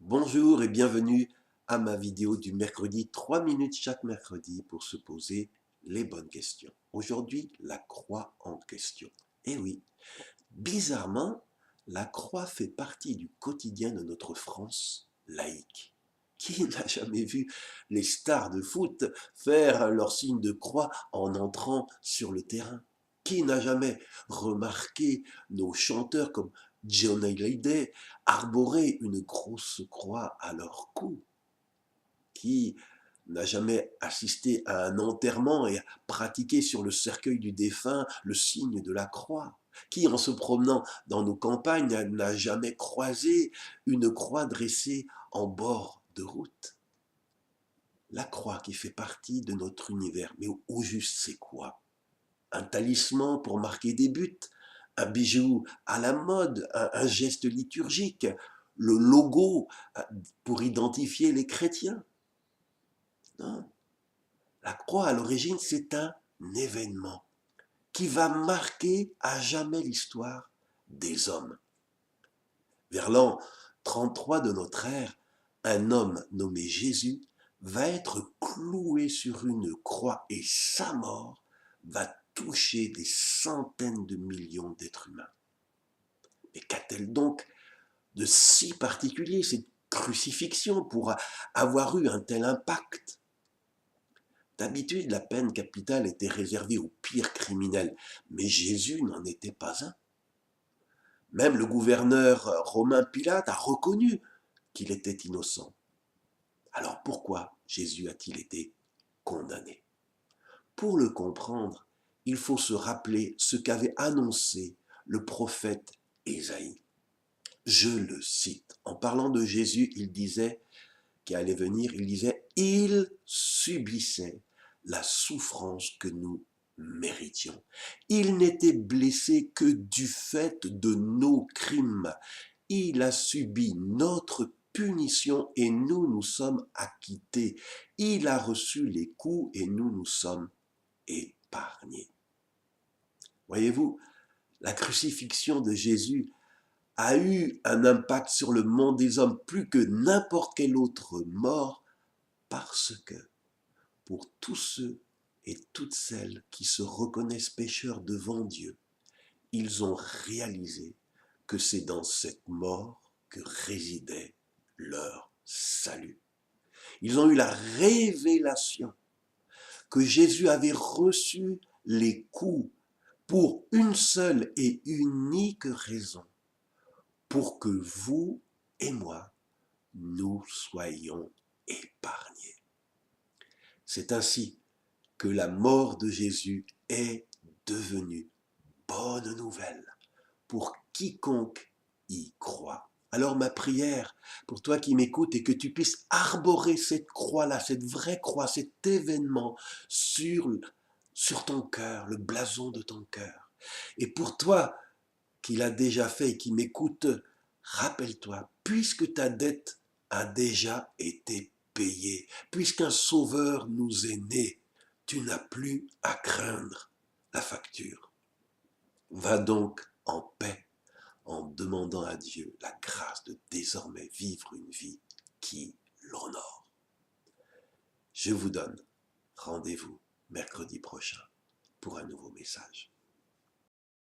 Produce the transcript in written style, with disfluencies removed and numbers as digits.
Bonjour et bienvenue à ma vidéo du mercredi, 3 minutes chaque mercredi pour se poser les bonnes questions. Aujourd'hui, la croix en question. Eh oui, bizarrement, la croix fait partie du quotidien de notre France laïque. Qui n'a jamais vu les stars de foot faire leur signe de croix en entrant sur le terrain? Qui n'a jamais remarqué nos chanteurs comme Johnny Hallyday arborer une grosse croix à leur cou? Qui n'a jamais assisté à un enterrement et pratiqué sur le cercueil du défunt le signe de la croix? Qui, en se promenant dans nos campagnes, n'a jamais croisé une croix dressée en bord de route? La croix qui fait partie de notre univers, mais au juste c'est quoi? Un talisman pour marquer des buts, un bijou à la mode, un geste liturgique, le logo pour identifier les chrétiens? Non. La croix, à l'origine, c'est un événement qui va marquer à jamais l'histoire des hommes. Vers l'an 33 de notre ère, un homme nommé Jésus va être cloué sur une croix et sa mort va toucher des centaines de millions d'êtres humains. Mais qu'a-t-elle donc de si particulier cette crucifixion pour avoir eu un tel impact? D'habitude, la peine capitale était réservée aux pires criminels, mais Jésus n'en était pas un. Même le gouverneur romain Pilate a reconnu qu'il était innocent. Alors pourquoi Jésus a-t-il été condamné? Pour le comprendre, il faut se rappeler ce qu'avait annoncé le prophète Ésaïe. Je le cite. En parlant de Jésus, il disait, qui allait venir, il disait « Il subissait la souffrance que nous méritions. Il n'était blessé que du fait de nos crimes. Il a subi notre punition et nous nous sommes acquittés. Il a reçu les coups et nous nous sommes épargnés. » Voyez-vous, la crucifixion de Jésus a eu un impact sur le monde des hommes plus que n'importe quelle autre mort, parce que pour tous ceux et toutes celles qui se reconnaissent pécheurs devant Dieu, ils ont réalisé que c'est dans cette mort que résidait leur salut. Ils ont eu la révélation que Jésus avait reçu les coups pour une seule et unique raison, pour que vous et moi, nous soyons épargnés. C'est ainsi que la mort de Jésus est devenue bonne nouvelle pour quiconque y croit. Alors ma prière pour toi qui m'écoutes est que tu puisses arborer cette croix-là, cette vraie croix, cet événement sur ton cœur, le blason de ton cœur. Et pour toi qui l'as déjà fait et qui m'écoute, rappelle-toi, puisque ta dette a déjà été payée, puisqu'un sauveur nous est né, tu n'as plus à craindre la facture. Va donc en paix en demandant à Dieu la grâce de désormais vivre une vie qui l'honore. Je vous donne rendez-vous mercredi prochain pour un nouveau message.